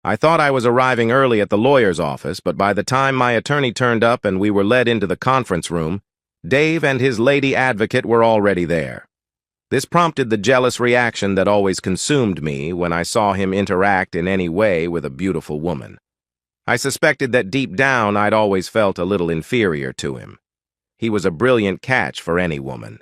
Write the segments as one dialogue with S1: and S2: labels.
S1: I thought I was arriving early at the lawyer's office, but by the time my attorney turned up and we were led into the conference room, Dave and his lady advocate were already there. This prompted the jealous reaction that always consumed me when I saw him interact in any way with a beautiful woman. I suspected that deep down I'd always felt a little inferior to him. He was a brilliant catch for any woman.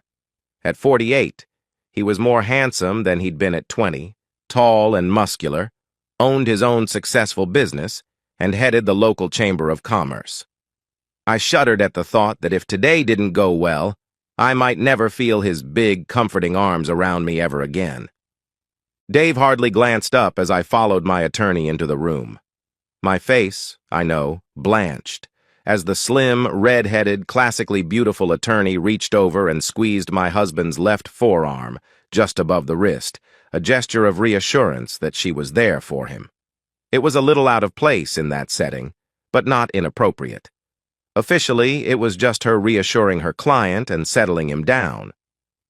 S1: At 48, he was more handsome than he'd been at 20, tall and muscular, owned his own successful business, and headed the local chamber of commerce. I shuddered at the thought that if today didn't go well, I might never feel his big, comforting arms around me ever again. Dave hardly glanced up as I followed my attorney into the room. My face, I know, blanched, as the slim, red-headed, classically beautiful attorney reached over and squeezed my husband's left forearm, just above the wrist, a gesture of reassurance that she was there for him. It was a little out of place in that setting, but not inappropriate. Officially, it was just her reassuring her client and settling him down.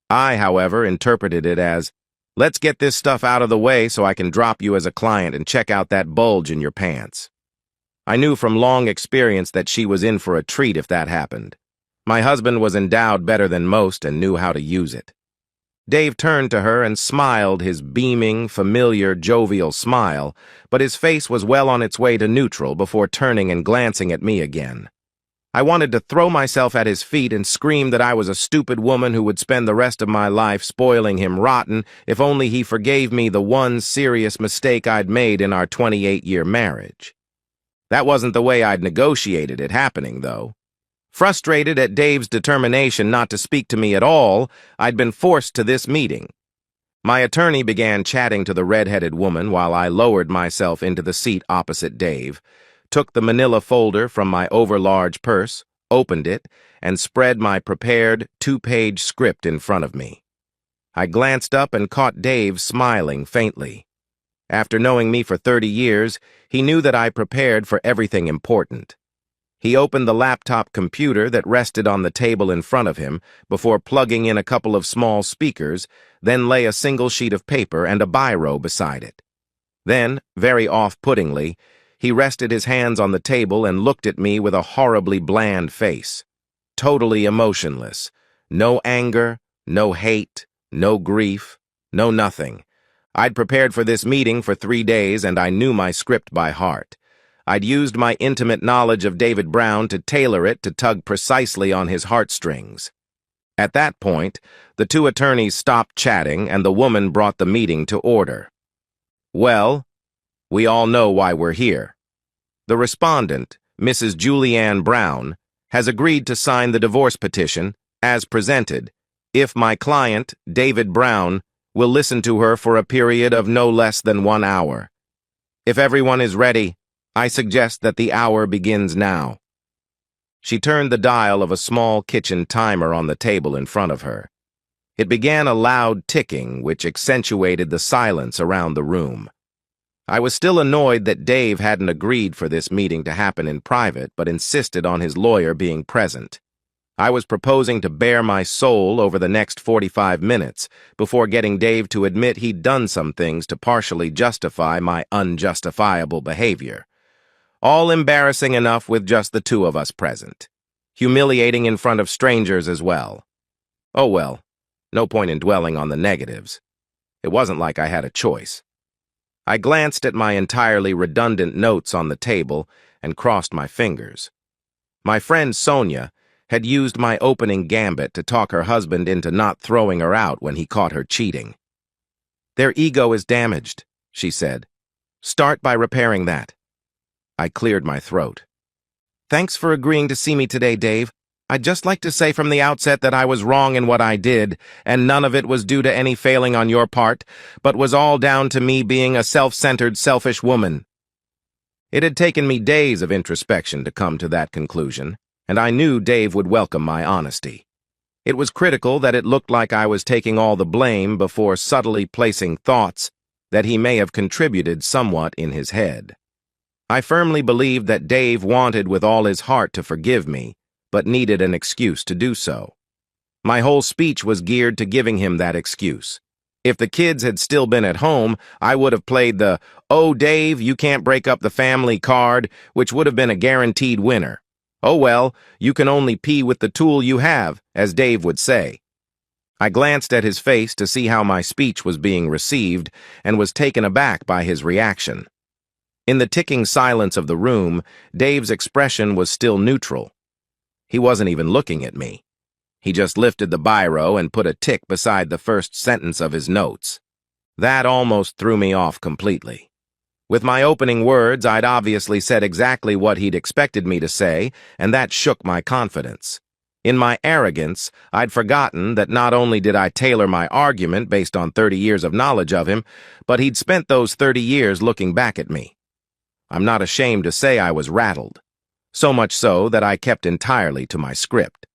S1: I, however, interpreted it as, "Let's get this stuff out of the way so I can drop you as a client and check out that bulge in your pants." I knew from long experience that she was in for a treat if that happened. My husband was endowed better than most and knew how to use it. Dave turned to her and smiled his beaming, familiar, jovial smile, but his face was well on its way to neutral before turning and glancing at me again. I wanted to throw myself at his feet and scream that I was a stupid woman who would spend the rest of my life spoiling him rotten if only he forgave me the one serious mistake I'd made in our 28-year marriage. That wasn't the way I'd negotiated it happening, though. Frustrated at Dave's determination not to speak to me at all, I'd been forced to this meeting. My attorney began chatting to the red-headed woman while I lowered myself into the seat opposite Dave, took the manila folder from my overlarge purse, opened it, and spread my prepared two-page script in front of me. I glanced up and caught Dave smiling faintly. After knowing me for 30 years, he knew that I prepared for everything important. He opened the laptop computer that rested on the table in front of him before plugging in a couple of small speakers, then lay a single sheet of paper and a biro beside it. Then, very off-puttingly, he rested his hands on the table and looked at me with a horribly bland face. Totally emotionless. No anger, no hate, no grief, no nothing. I'd prepared for this meeting for 3 days and I knew my script by heart. I'd used my intimate knowledge of David Brown to tailor it to tug precisely on his heartstrings. At that point, the two attorneys stopped chatting and the woman brought the meeting to order. Well, we all know why we're here. The respondent, Mrs. Julianne Brown, has agreed to sign the divorce petition, as presented, if my client, David Brown, will listen to her for a period of no less than 1 hour. If everyone is ready, I suggest that the hour begins now. She turned the dial of a small kitchen timer on the table in front of her. It began a loud ticking, which accentuated the silence around the room. I was still annoyed that Dave hadn't agreed for this meeting to happen in private, but insisted on his lawyer being present. I was proposing to bare my soul over the next 45 minutes before getting Dave to admit he'd done some things to partially justify my unjustifiable behavior. All embarrassing enough with just the two of us present. Humiliating in front of strangers as well. Oh well, no point in dwelling on the negatives. It wasn't like I had a choice. I glanced at my entirely redundant notes on the table and crossed my fingers. My friend Sonia had used my opening gambit to talk her husband into not throwing her out when he caught her cheating. "Their ego is damaged," she said. "Start by repairing that." I cleared my throat. "Thanks for agreeing to see me today, Dave. I'd just like to say from the outset that I was wrong in what I did, and none of it was due to any failing on your part, but was all down to me being a self-centered, selfish woman." It had taken me days of introspection to come to that conclusion, and I knew Dave would welcome my honesty. It was critical that it looked like I was taking all the blame before subtly placing thoughts that he may have contributed somewhat in his head. I firmly believed that Dave wanted with all his heart to forgive me, but needed an excuse to do so. My whole speech was geared to giving him that excuse. If the kids had still been at home, I would have played the, "Oh, Dave, you can't break up the family" card, which would have been a guaranteed winner. Oh well, you can only pee with the tool you have, as Dave would say. I glanced at his face to see how my speech was being received and was taken aback by his reaction. In the ticking silence of the room, Dave's expression was still neutral. He wasn't even looking at me. He just lifted the biro and put a tick beside the first sentence of his notes. That almost threw me off completely. With my opening words, I'd obviously said exactly what he'd expected me to say, and that shook my confidence. In my arrogance, I'd forgotten that not only did I tailor my argument based on 30 years of knowledge of him, but he'd spent those 30 years looking back at me. I'm not ashamed to say I was rattled, so much so that I kept entirely to my script.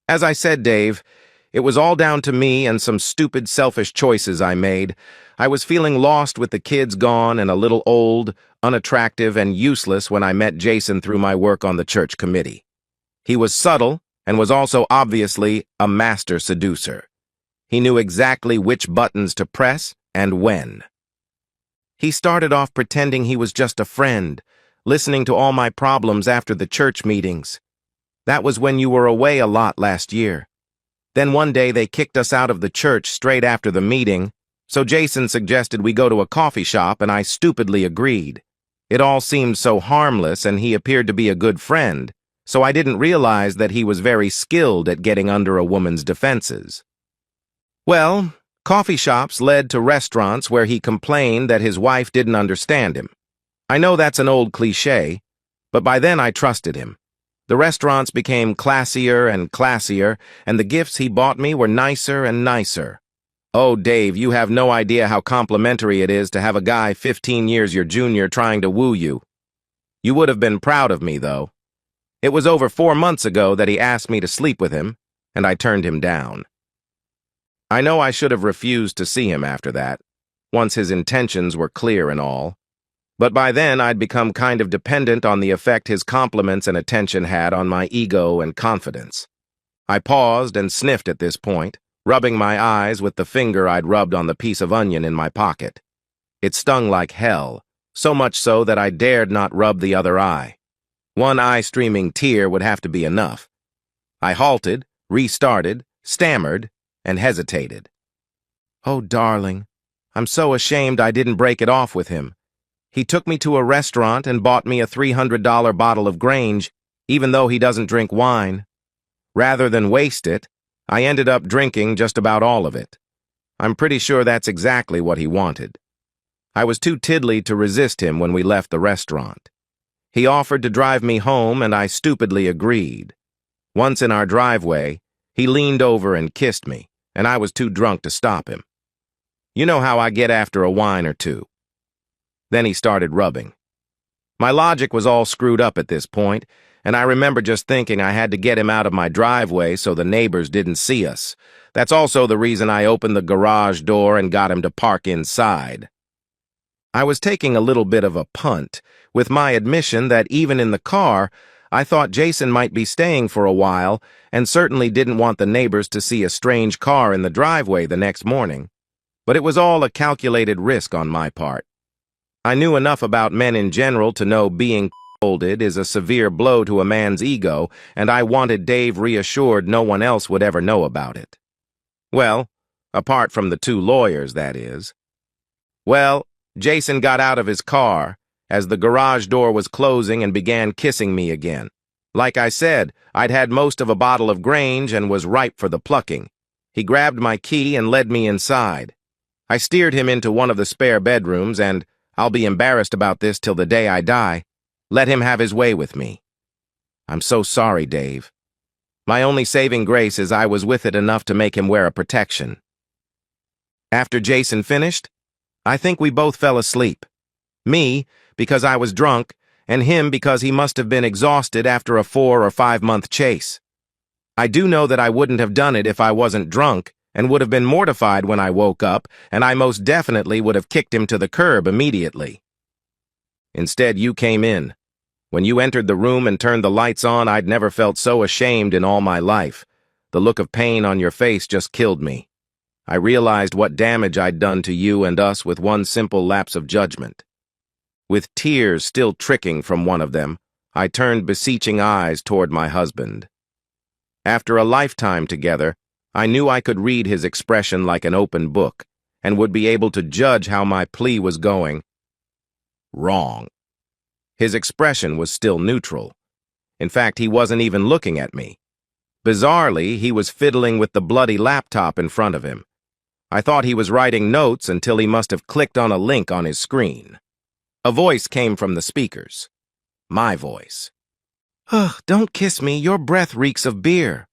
S1: As I said, Dave, it was all down to me and some stupid, selfish choices I made. I was feeling lost with the kids gone and a little old, unattractive, and useless when I met Jason through my work on the church committee. He was subtle and was also obviously a master seducer. He knew exactly which buttons to press and when. He started off pretending he was just a friend, listening to all my problems after the church meetings. That was when you were away a lot last year. Then one day they kicked us out of the church straight after the meeting, so Jason suggested we go to a coffee shop and I stupidly agreed. It all seemed so harmless and he appeared to be a good friend, so I didn't realize that he was very skilled at getting under a woman's defenses. Well, coffee shops led to restaurants where he complained that his wife didn't understand him. I know that's an old cliché, but by then I trusted him. The restaurants became classier and classier, and the gifts he bought me were nicer and nicer. Oh, Dave, you have no idea how complimentary it is to have a guy 15 years your junior trying to woo you. You would have been proud of me, though. It was over 4 months ago that he asked me to sleep with him, and I turned him down. I know I should have refused to see him after that, once his intentions were clear and all. But by then, I'd become kind of dependent on the effect his compliments and attention had on my ego and confidence. I paused and sniffed at this point, rubbing my eyes with the finger I'd rubbed on the piece of onion in my pocket. It stung like hell, so much so that I dared not rub the other eye. One eye-streaming tear would have to be enough. I halted, restarted, stammered, and hesitated. Oh, darling, I'm so ashamed I didn't break it off with him. He took me to a restaurant and bought me a $300 bottle of Grange, even though he doesn't drink wine. Rather than waste it, I ended up drinking just about all of it. I'm pretty sure that's exactly what he wanted. I was too tiddly to resist him when we left the restaurant. He offered to drive me home, and I stupidly agreed. Once in our driveway, he leaned over and kissed me, and I was too drunk to stop him. You know how I get after a wine or two. Then he started rubbing. My logic was all screwed up at this point, and I remember just thinking I had to get him out of my driveway so the neighbors didn't see us. That's also the reason I opened the garage door and got him to park inside. I was taking a little bit of a punt, with my admission that even in the car, I thought Jason might be staying for a while and certainly didn't want the neighbors to see a strange car in the driveway the next morning. But it was all a calculated risk on my part. I knew enough about men in general to know being scolded is a severe blow to a man's ego, and I wanted Dave reassured no one else would ever know about it. Well, apart from the 2 lawyers, that is. Well, Jason got out of his car as the garage door was closing and began kissing me again. Like I said, I'd had most of a bottle of Grange and was ripe for the plucking. He grabbed my key and led me inside. I steered him into one of the spare bedrooms and, I'll be embarrassed about this till the day I die, let him have his way with me. I'm so sorry, Dave. My only saving grace is I was with it enough to make him wear a protection. After Jason finished, I think we both fell asleep. Me, because I was drunk, and him because he must have been exhausted after a 4 or 5 month chase. I do know that I wouldn't have done it if I wasn't drunk, and would have been mortified when I woke up, and I most definitely would have kicked him to the curb immediately. Instead, you came in. When you entered the room and turned the lights on, I'd never felt so ashamed in all my life. The look of pain on your face just killed me. I realized what damage I'd done to you and us with one simple lapse of judgment. With tears still trickling from one of them, I turned beseeching eyes toward my husband. After a lifetime together, I knew I could read his expression like an open book and would be able to judge how my plea was going. Wrong. His expression was still neutral. In fact, he wasn't even looking at me. Bizarrely, he was fiddling with the bloody laptop in front of him. I thought he was writing notes until he must have clicked on a link on his screen. A voice came from the speakers. My voice. "Ugh, don't kiss me, your breath reeks of beer."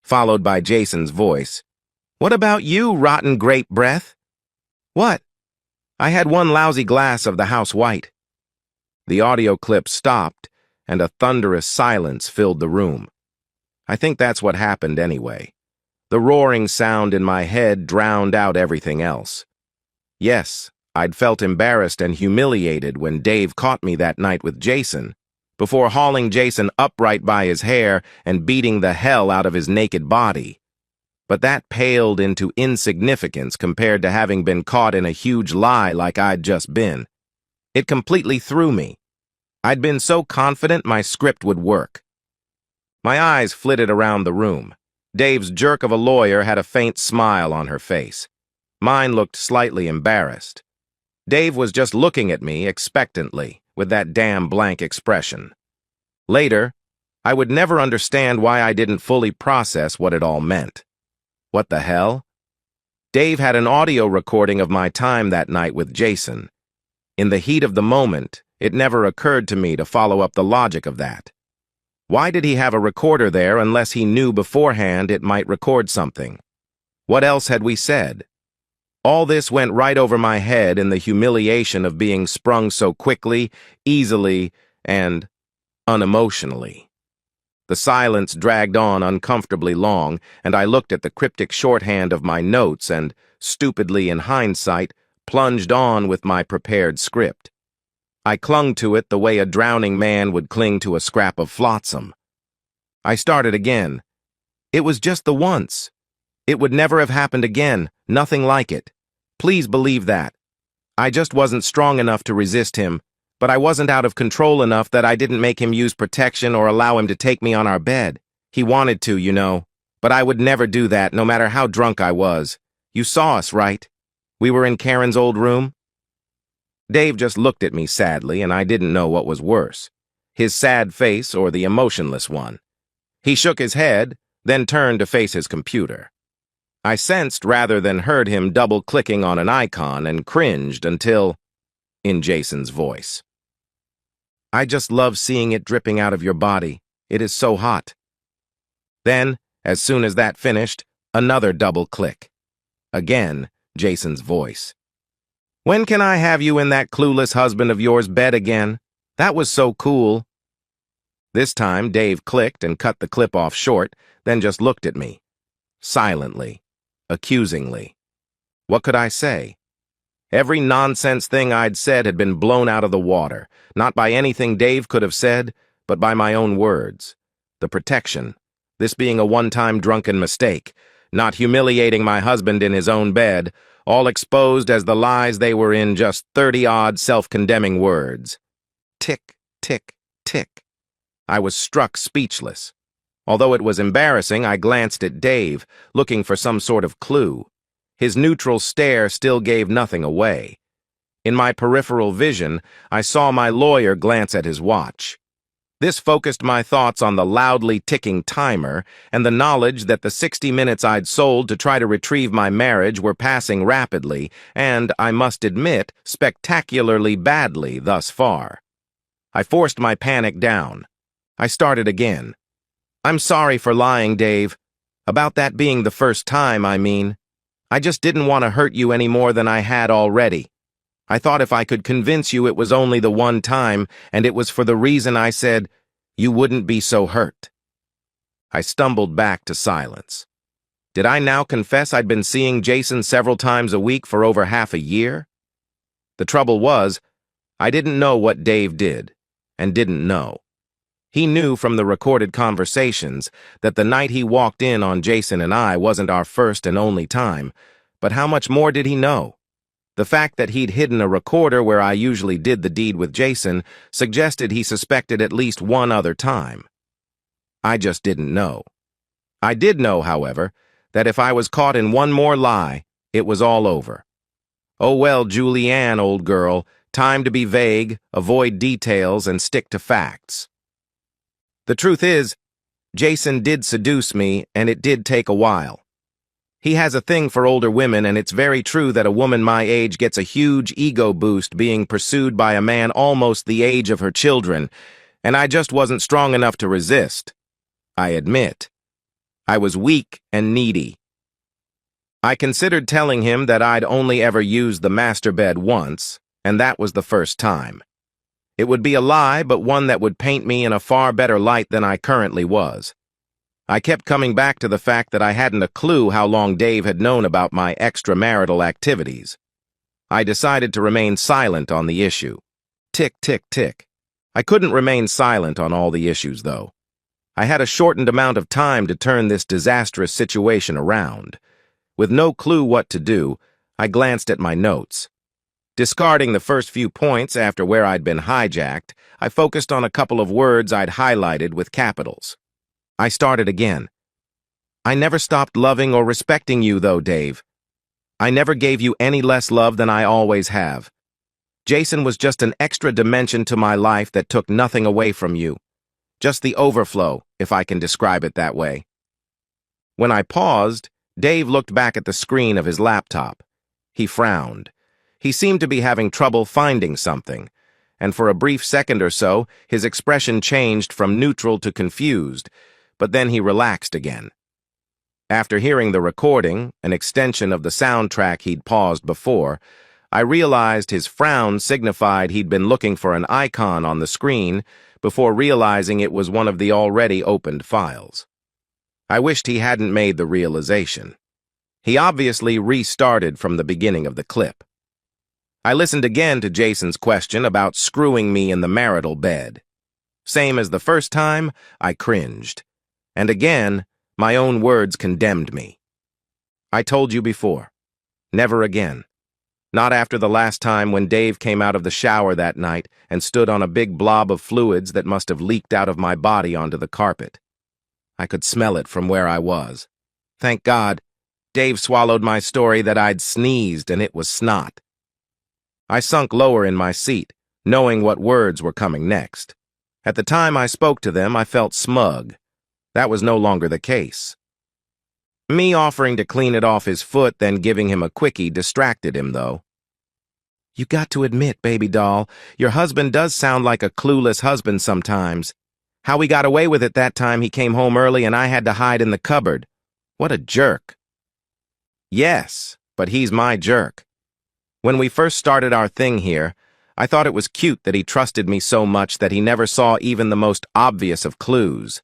S1: Followed by Jason's voice. "What about you, rotten grape breath?" "What?" "I had one lousy glass of the house white." The audio clip stopped, and a thunderous silence filled the room. I think that's what happened anyway. The roaring sound in my head drowned out everything else. Yes, I'd felt embarrassed and humiliated when Dave caught me that night with Jason, before hauling Jason upright by his hair and beating the hell out of his naked body. But that paled into insignificance compared to having been caught in a huge lie like I'd just been. It completely threw me. I'd been so confident my script would work. My eyes flitted around the room. Dave's jerk of a lawyer had a faint smile on her face. Mine looked slightly embarrassed. Dave was just looking at me expectantly, with that damn blank expression. Later, I would never understand why I didn't fully process what it all meant. What the hell? Dave had an audio recording of my time that night with Jason. In the heat of the moment, it never occurred to me to follow up the logic of that. Why did he have a recorder there unless he knew beforehand it might record something? What else had we said? All this went right over my head in the humiliation of being sprung so quickly, easily, and unemotionally. The silence dragged on uncomfortably long, and I looked at the cryptic shorthand of my notes and, stupidly in hindsight, plunged on with my prepared script. I clung to it the way a drowning man would cling to a scrap of flotsam. I started again. It was just the once. It would never have happened again, nothing like it. Please believe that. I just wasn't strong enough to resist him, but I wasn't out of control enough that I didn't make him use protection or allow him to take me on our bed. He wanted to, you know, but I would never do that, no matter how drunk I was. You saw us, right? We were in Karen's old room. Dave just looked at me sadly, and I didn't know what was worse, his sad face or the emotionless one. He shook his head, then turned to face his computer. I sensed rather than heard him double-clicking on an icon and cringed until, in Jason's voice, "I just love seeing it dripping out of your body. It is so hot." Then, as soon as that finished, another double-click. Again, Jason's voice. "When can I have you in that clueless husband of yours bed again? That was so cool." This time, Dave clicked and cut the clip off short, then just looked at me. Silently. Accusingly. What could I say? Every nonsense thing I'd said had been blown out of the water, not by anything Dave could have said, but by my own words. The protection, this being a one-time drunken mistake, not humiliating my husband in his own bed, all exposed as the lies they were in just 30-odd self-condemning words. Tick, tick, tick. I was struck speechless. Although it was embarrassing, I glanced at Dave, looking for some sort of clue. His neutral stare still gave nothing away. In my peripheral vision, I saw my lawyer glance at his watch. This focused my thoughts on the loudly ticking timer and the knowledge that the 60 minutes I'd sold to try to retrieve my marriage were passing rapidly and, I must admit, spectacularly badly thus far. I forced my panic down. I started again. "I'm sorry for lying, Dave. About that being the first time, I mean. I just didn't want to hurt you any more than I had already. I thought if I could convince you it was only the one time, and it was for the reason I said, you wouldn't be so hurt." I stumbled back to silence. Did I now confess I'd been seeing Jason several times a week for over half a year? The trouble was, I didn't know what Dave did, and didn't know. He knew from the recorded conversations that the night he walked in on Jason and I wasn't our first and only time, But how much more did he know? The fact that he'd hidden a recorder where I usually did the deed with Jason suggested he suspected at least one other time. I just didn't know. I did know, however, that if I was caught in one more lie, it was all over. Oh well, Julianne, old girl, time to be vague, avoid details, and stick to facts. The truth is, Jason did seduce me, and it did take a while. He has a thing for older women, and it's very true that a woman my age gets a huge ego boost being pursued by a man almost the age of her children, and I just wasn't strong enough to resist. I admit. I was weak and needy. I considered telling him that I'd only ever used the master bed once, and that was the first time. It would be a lie, but one that would paint me in a far better light than I currently was. I kept coming back to the fact that I hadn't a clue how long Dave had known about my extramarital activities. I decided to remain silent on the issue. Tick, tick, tick. I couldn't remain silent on all the issues, though. I had a shortened amount of time to turn this disastrous situation around. With no clue what to do, I glanced at my notes. Discarding the first few points after where I'd been hijacked, I focused on a couple of words I'd highlighted with capitals. I started again. I never stopped loving or respecting you, though, Dave. I never gave you any less love than I always have. Jason was just an extra dimension to my life that took nothing away from you. Just the overflow, if I can describe it that way. When I paused, Dave looked back at the screen of his laptop. He frowned. He seemed to be having trouble finding something, and for a brief second or so, his expression changed from neutral to confused, but then he relaxed again. After hearing the recording, an extension of the soundtrack he'd paused before, I realized his frown signified he'd been looking for an icon on the screen before realizing it was one of the already opened files. I wished he hadn't made the realization. He obviously restarted from the beginning of the clip. I listened again to Jason's question about screwing me in the marital bed. Same as the first time, I cringed. And again, my own words condemned me. I told you before. Never again. Not after the last time when Dave came out of the shower that night and stood on a big blob of fluids that must have leaked out of my body onto the carpet. I could smell it from where I was. Thank God, Dave swallowed my story that I'd sneezed and it was snot. I sunk lower in my seat, knowing what words were coming next. At the time I spoke to them, I felt smug. That was no longer the case. Me offering to clean it off his foot, then giving him a quickie distracted him, though. You got to admit, baby doll, your husband does sound like a clueless husband sometimes. How he got away with it that time he came home early and I had to hide in the cupboard. What a jerk. Yes, but he's my jerk. When we first started our thing here, I thought it was cute that he trusted me so much that he never saw even the most obvious of clues.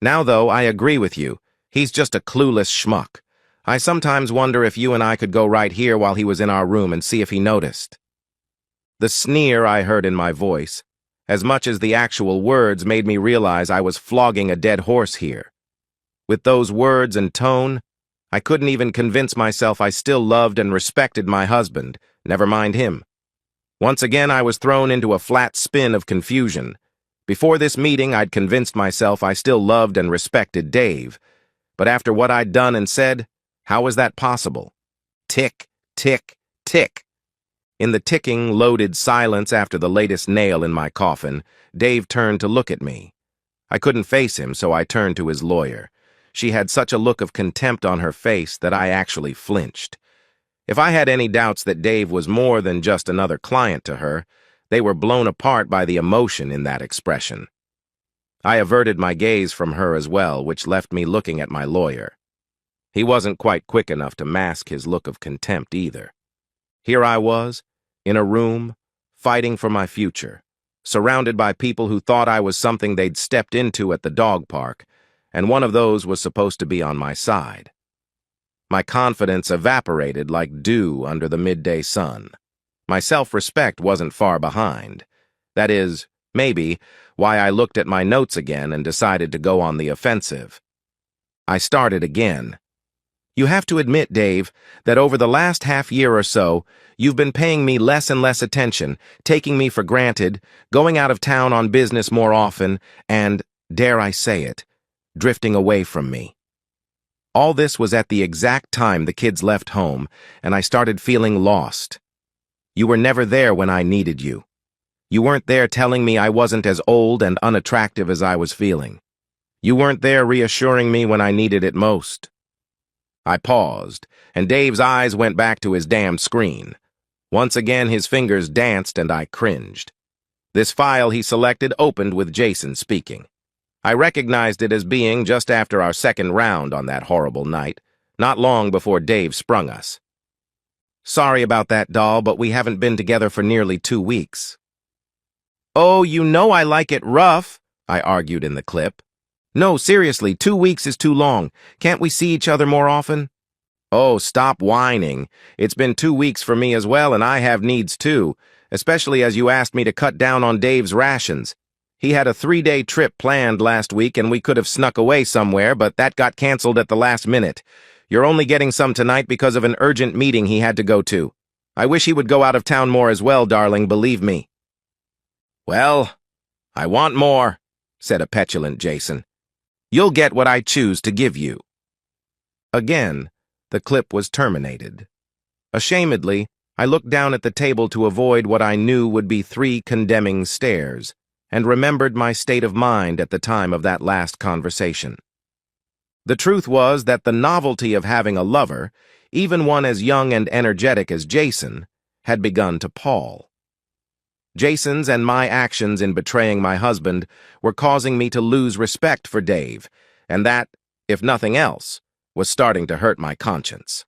S1: Now, though, I agree with you. He's just a clueless schmuck. I sometimes wonder if you and I could go right here while he was in our room and see if he noticed. The sneer I heard in my voice, as much as the actual words, made me realize I was flogging a dead horse here. With those words and tone, I couldn't even convince myself I still loved and respected my husband, never mind him. Once again, I was thrown into a flat spin of confusion. Before this meeting, I'd convinced myself I still loved and respected Dave. But after what I'd done and said, how was that possible? Tick, tick, tick. In the ticking, loaded silence after the latest nail in my coffin, Dave turned to look at me. I couldn't face him, so I turned to his lawyer. She had such a look of contempt on her face that I actually flinched. If I had any doubts that Dave was more than just another client to her, they were blown apart by the emotion in that expression. I averted my gaze from her as well, which left me looking at my lawyer. He wasn't quite quick enough to mask his look of contempt either. Here I was, in a room, fighting for my future, surrounded by people who thought I was something they'd stepped into at the dog park, and one of those was supposed to be on my side. My confidence evaporated like dew under the midday sun. My self-respect wasn't far behind. That is, maybe, why I looked at my notes again and decided to go on the offensive. I started again. You have to admit, Dave, that over the last half year or so, you've been paying me less and less attention, taking me for granted, going out of town on business more often, and, dare I say it, drifting away from me. All this was at the exact time the kids left home, and I started feeling lost. You were never there when I needed you. You weren't there telling me I wasn't as old and unattractive as I was feeling. You weren't there reassuring me when I needed it most. I paused, and Dave's eyes went back to his damned screen. Once again his fingers danced and I cringed. This file he selected opened with Jason speaking. I recognized it as being just after our second round on that horrible night, not long before Dave sprung us. Sorry about that, doll, but we haven't been together for nearly 2 weeks. Oh, you know I like it rough, I argued in the clip. No, seriously, 2 weeks is too long. Can't we see each other more often? Oh, stop whining. It's been 2 weeks for me as well, and I have needs too, especially as you asked me to cut down on Dave's rations. He had a 3-day trip planned last week, and we could have snuck away somewhere, but that got canceled at the last minute. You're only getting some tonight because of an urgent meeting he had to go to. I wish he would go out of town more as well, darling, believe me. Well, I want more, said a petulant Jason. You'll get what I choose to give you. Again, the clip was terminated. Ashamedly, I looked down at the table to avoid what I knew would be 3 condemning stares, and remembered my state of mind at the time of that last conversation. The truth was that the novelty of having a lover, even one as young and energetic as Jason, had begun to pall. Jason's and my actions in betraying my husband were causing me to lose respect for Dave, and that, if nothing else, was starting to hurt my conscience.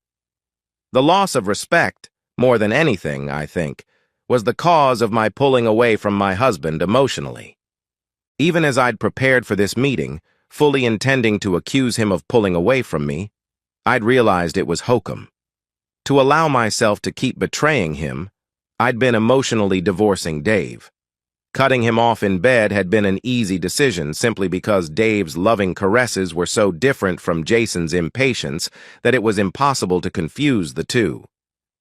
S1: The loss of respect, more than anything, I think, was the cause of my pulling away from my husband emotionally. Even as I'd prepared for this meeting, fully intending to accuse him of pulling away from me, I'd realized it was hokum. To allow myself to keep betraying him, I'd been emotionally divorcing Dave. Cutting him off in bed had been an easy decision simply because Dave's loving caresses were so different from Jason's impatience that it was impossible to confuse the two.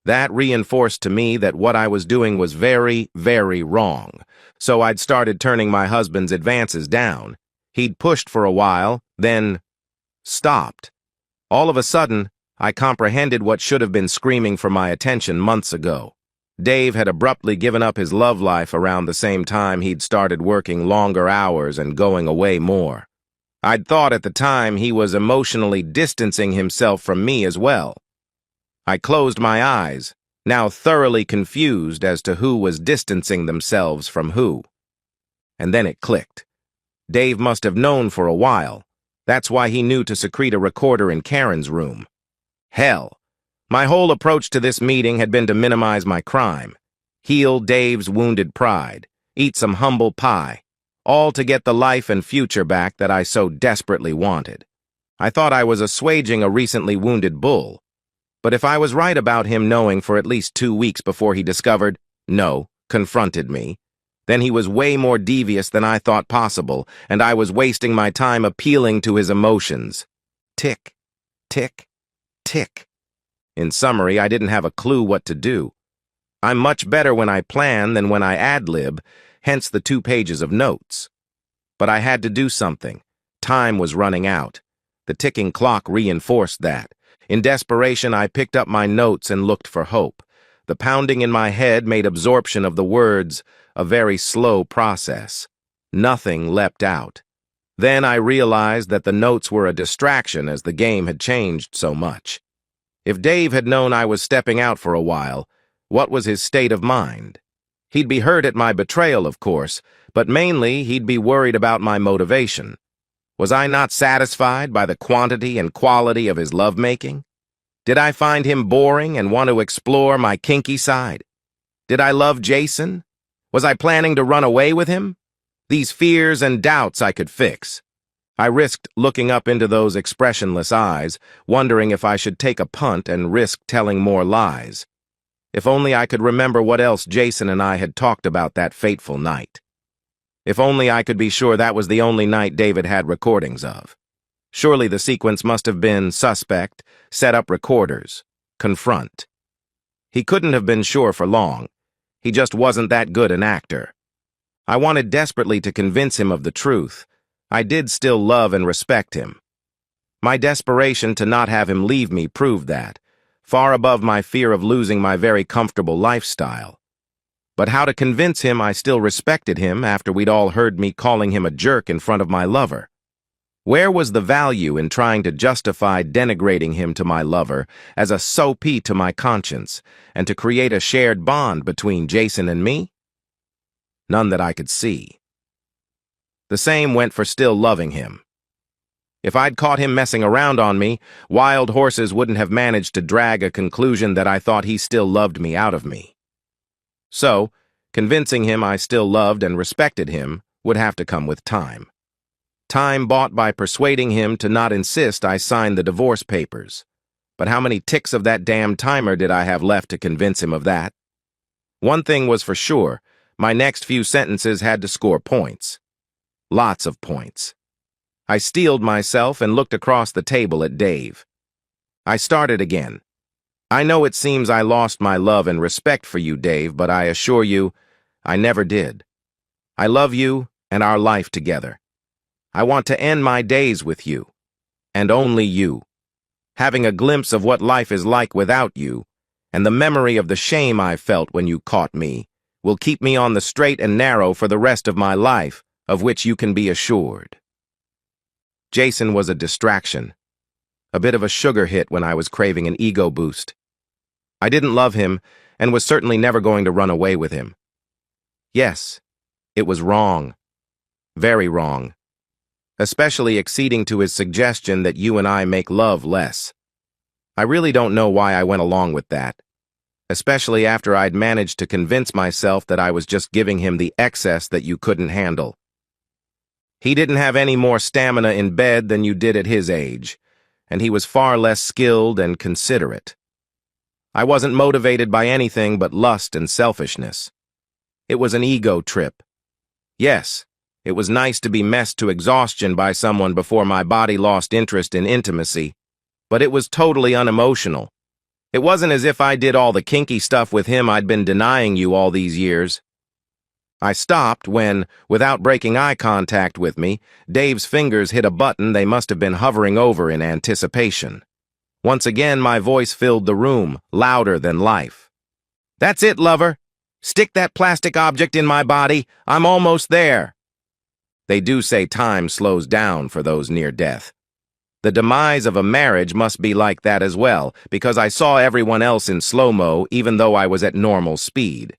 S1: That reinforced to me that what I was doing was very, very wrong, so I'd started turning my husband's advances down. He'd pushed for a while, then stopped. All of a sudden, I comprehended what should have been screaming for my attention months ago. Dave had abruptly given up his love life around the same time he'd started working longer hours and going away more. I'd thought at the time he was emotionally distancing himself from me as well. I closed my eyes, now thoroughly confused as to who was distancing themselves from who. And then it clicked. Dave must have known for a while. That's why he knew to secrete a recorder in Karen's room. Hell, my whole approach to this meeting had been to minimize my crime, heal Dave's wounded pride, eat some humble pie, all to get the life and future back that I so desperately wanted. I thought I was assuaging a recently wounded bull. But if I was right about him knowing for at least 2 weeks before he confronted me, then he was way more devious than I thought possible, and I was wasting my time appealing to his emotions. Tick, tick, tick. In summary, I didn't have a clue what to do. I'm much better when I plan than when I ad-lib, hence the 2 pages of notes. But I had to do something. Time was running out. The ticking clock reinforced that. In desperation, I picked up my notes and looked for hope. The pounding in my head made absorption of the words a very slow process. Nothing leapt out. Then I realized that the notes were a distraction as the game had changed so much. If Dave had known I was stepping out for a while, what was his state of mind? He'd be hurt at my betrayal, of course, but mainly he'd be worried about my motivation. Was I not satisfied by the quantity and quality of his lovemaking? Did I find him boring and want to explore my kinky side? Did I love Jason? Was I planning to run away with him? These fears and doubts I could fix. I risked looking up into those expressionless eyes, wondering if I should take a punt and risk telling more lies. If only I could remember what else Jason and I had talked about that fateful night. If only I could be sure that was the only night David had recordings of. Surely the sequence must have been suspect, set up recorders, confront. He couldn't have been sure for long. He just wasn't that good an actor. I wanted desperately to convince him of the truth. I did still love and respect him. My desperation to not have him leave me proved that, far above my fear of losing my very comfortable lifestyle. But how to convince him I still respected him after we'd all heard me calling him a jerk in front of my lover? Where was the value in trying to justify denigrating him to my lover as a soapy to my conscience and to create a shared bond between Jason and me? None that I could see. The same went for still loving him. If I'd caught him messing around on me, wild horses wouldn't have managed to drag a conclusion that I thought he still loved me out of me. So, convincing him I still loved and respected him would have to come with time. Time bought by persuading him to not insist I sign the divorce papers. But how many ticks of that damn timer did I have left to convince him of that? One thing was for sure, my next few sentences had to score points. Lots of points. I steeled myself and looked across the table at Dave. I started again. I know it seems I lost my love and respect for you, Dave, but I assure you, I never did. I love you and our life together. I want to end my days with you, and only you. Having a glimpse of what life is like without you, and the memory of the shame I felt when you caught me, will keep me on the straight and narrow for the rest of my life, of which you can be assured. Jason was a distraction, a bit of a sugar hit when I was craving an ego boost. I didn't love him, and was certainly never going to run away with him. Yes, it was wrong. Very wrong. Especially acceding to his suggestion that you and I make love less. I really don't know why I went along with that, especially after I'd managed to convince myself that I was just giving him the excess that you couldn't handle. He didn't have any more stamina in bed than you did at his age, and he was far less skilled and considerate. I wasn't motivated by anything but lust and selfishness. It was an ego trip. Yes, it was nice to be messed to exhaustion by someone before my body lost interest in intimacy, but it was totally unemotional. It wasn't as if I did all the kinky stuff with him I'd been denying you all these years. I stopped when, without breaking eye contact with me, Dave's fingers hit a button they must have been hovering over in anticipation. Once again, my voice filled the room, louder than life. "That's it, lover. Stick that plastic object in my body. I'm almost there." They do say time slows down for those near death. The demise of a marriage must be like that as well, because I saw everyone else in slow-mo even though I was at normal speed.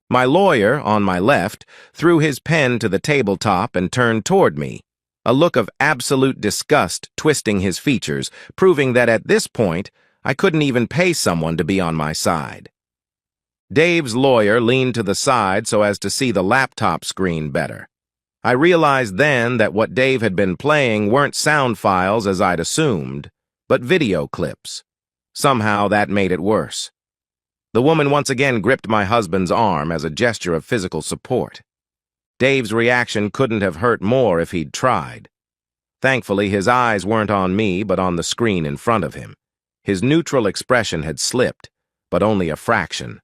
S1: My lawyer, on my left, threw his pen to the tabletop and turned toward me, a look of absolute disgust twisting his features, proving that at this point I couldn't even pay someone to be on my side. Dave's lawyer leaned to the side so as to see the laptop screen better. I realized then that what Dave had been playing weren't sound files as I'd assumed, but video clips. Somehow that made it worse. The woman once again gripped my husband's arm as a gesture of physical support. Dave's reaction couldn't have hurt more if he'd tried. Thankfully, his eyes weren't on me but on the screen in front of him. His neutral expression had slipped, but only a fraction.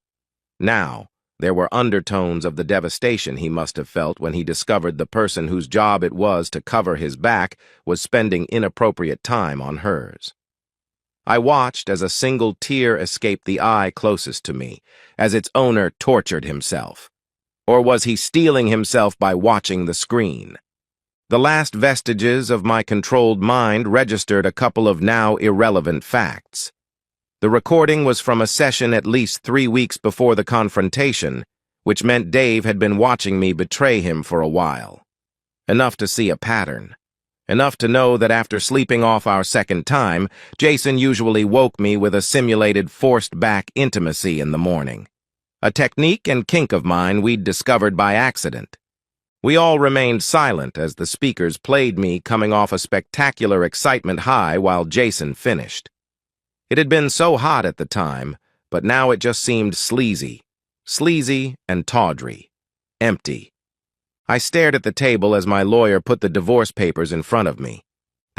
S1: Now, there were undertones of the devastation he must have felt when he discovered the person whose job it was to cover his back was spending inappropriate time on hers. I watched as a single tear escaped the eye closest to me, as its owner tortured himself. Or was he stealing himself by watching the screen? The last vestiges of my controlled mind registered a couple of now irrelevant facts. The recording was from a session at least 3 weeks before the confrontation, which meant Dave had been watching me betray him for a while. Enough to see a pattern. Enough to know that after sleeping off our second time, Jason usually woke me with a simulated forced-back intimacy in the morning. A technique and kink of mine we'd discovered by accident. We all remained silent as the speakers played me coming off a spectacular excitement high while Jason finished. It had been so hot at the time, but now it just seemed sleazy. Sleazy and tawdry. Empty. I stared at the table as my lawyer put the divorce papers in front of me.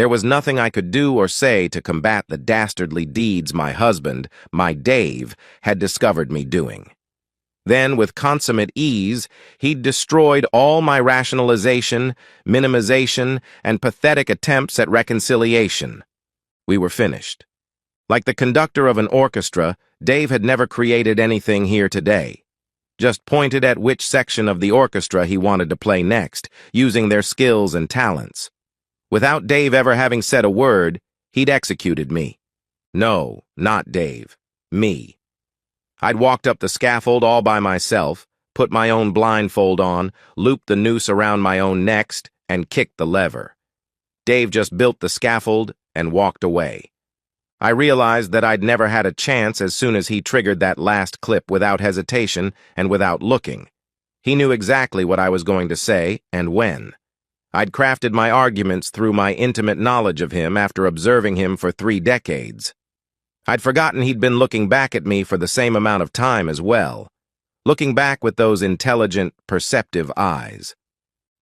S1: There was nothing I could do or say to combat the dastardly deeds my husband, my Dave, had discovered me doing. Then, with consummate ease, he'd destroyed all my rationalization, minimization, and pathetic attempts at reconciliation. We were finished. Like the conductor of an orchestra, Dave had never created anything here today. Just pointed at which section of the orchestra he wanted to play next, using their skills and talents. Without Dave ever having said a word, he'd executed me. No, not Dave. Me. I'd walked up the scaffold all by myself, put my own blindfold on, looped the noose around my own neck, and kicked the lever. Dave just built the scaffold and walked away. I realized that I'd never had a chance as soon as he triggered that last clip without hesitation and without looking. He knew exactly what I was going to say and when. I'd crafted my arguments through my intimate knowledge of him after observing him for 3 decades. I'd forgotten he'd been looking back at me for the same amount of time as well, looking back with those intelligent, perceptive eyes.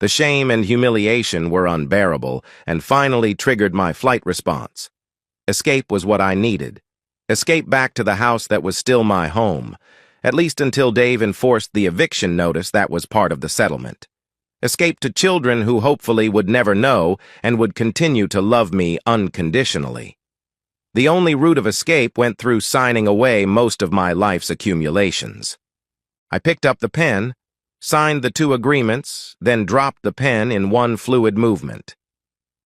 S1: The shame and humiliation were unbearable and finally triggered my flight response. Escape was what I needed. Escape back to the house that was still my home, at least until Dave enforced the eviction notice that was part of the settlement. Escape to children who hopefully would never know and would continue to love me unconditionally. The only route of escape went through signing away most of my life's accumulations. I picked up the pen, signed the 2 agreements, then dropped the pen in one fluid movement.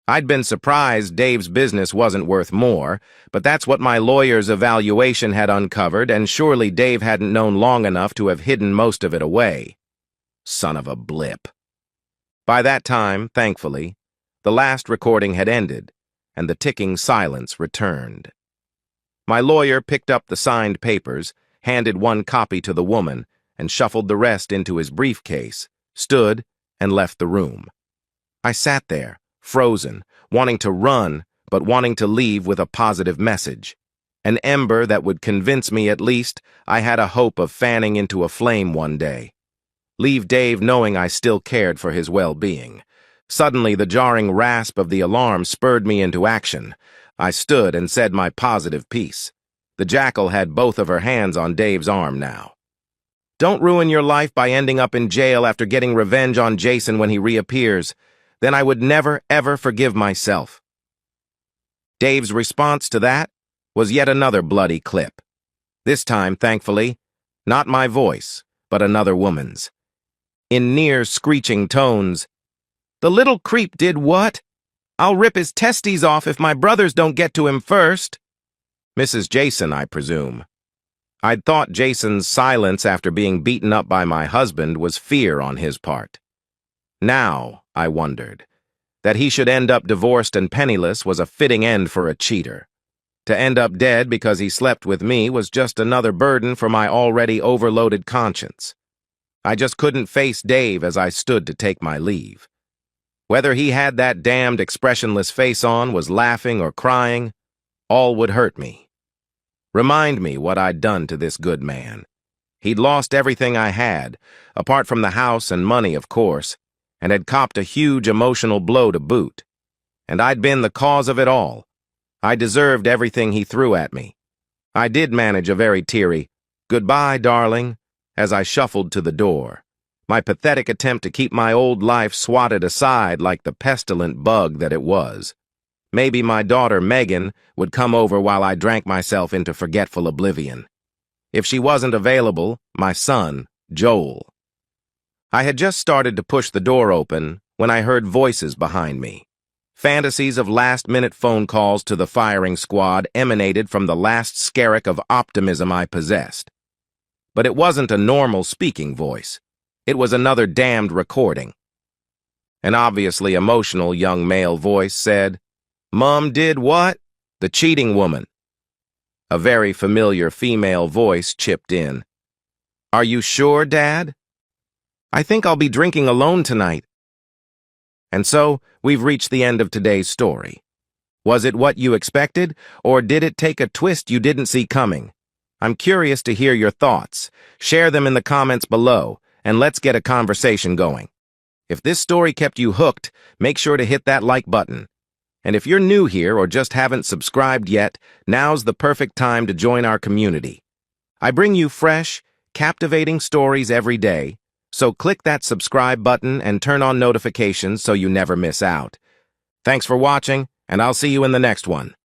S1: I'd been surprised Dave's business wasn't worth more, but that's what my lawyer's evaluation had uncovered, and surely Dave hadn't known long enough to have hidden most of it away. Son of a blip. By that time, thankfully, the last recording had ended, and the ticking silence returned. My lawyer picked up the signed papers, handed one copy to the woman, and shuffled the rest into his briefcase, stood, and left the room. I sat there, frozen, wanting to run, but wanting to leave with a positive message. An ember that would convince me at least I had a hope of fanning into a flame one day. Leave Dave knowing I still cared for his well-being. Suddenly, the jarring rasp of the alarm spurred me into action. I stood and said my positive piece. The jackal had both of her hands on Dave's arm now. Don't ruin your life by ending up in jail after getting revenge on Jason when he reappears. Then I would never, ever forgive myself. Dave's response to that was yet another bloody clip. This time, thankfully, not my voice, but another woman's. In near screeching tones, "The little creep did what? I'll rip his testes off if my brothers don't get to him first." Mrs. Jason, I presume. I'd thought Jason's silence after being beaten up by my husband was fear on his part. Now, I wondered, that he should end up divorced and penniless was a fitting end for a cheater. To end up dead because he slept with me was just another burden for my already overloaded conscience. I just couldn't face Dave as I stood to take my leave. Whether he had that damned expressionless face on, was laughing or crying, all would hurt me. Remind me what I'd done to this good man. He'd lost everything I had, apart from the house and money, of course, and had copped a huge emotional blow to boot. And I'd been the cause of it all. I deserved everything he threw at me. I did manage a very teary, "Goodbye, darling," as I shuffled to the door, my pathetic attempt to keep my old life swatted aside like the pestilent bug that it was. Maybe my daughter, Megan, would come over while I drank myself into forgetful oblivion. If she wasn't available, my son, Joel. I had just started to push the door open when I heard voices behind me. Fantasies of last-minute phone calls to the firing squad emanated from the last skerrick of optimism I possessed. But it wasn't a normal speaking voice. It was another damned recording. An obviously emotional young male voice said, "Mom did what? The cheating woman." A very familiar female voice chipped in. "Are you sure, Dad? I think I'll be drinking alone tonight." And so, we've reached the end of today's story. Was it what you expected, or did it take a twist you didn't see coming? I'm curious to hear your thoughts. Share them in the comments below, and let's get a conversation going. If this story kept you hooked, make sure to hit that like button. And if you're new here or just haven't subscribed yet, now's the perfect time to join our community. I bring you fresh, captivating stories every day, so click that subscribe button and turn on notifications so you never miss out. Thanks for watching, and I'll see you in the next one.